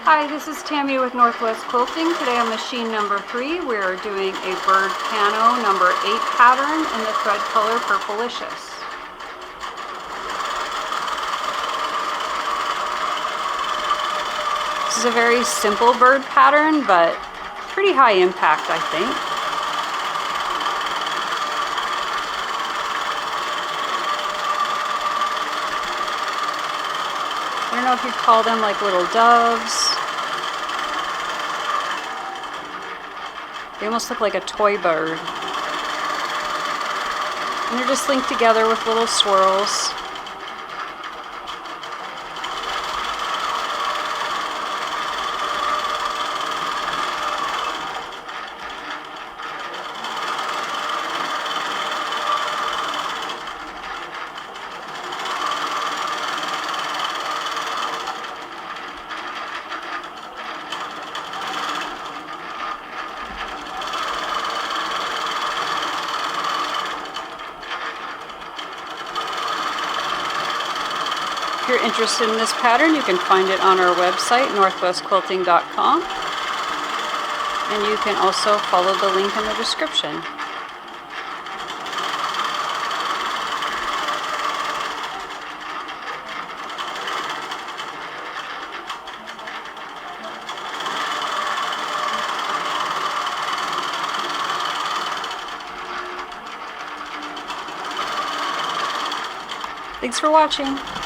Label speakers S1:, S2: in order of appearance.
S1: Hi, this is Tammy with Northwest Quilting. Today on machine number 3, we're doing a bird pano number 8 pattern in the thread color Purplicious. This is a very simple bird pattern, but pretty high impact, I think. I don't know if you'd call them like little doves. They almost look like a toy bird. And they're just linked together with little swirls. If you're interested in this pattern, you can find it on our website, northwestquilting.com, and you can also follow the link in the description. Thanks for watching.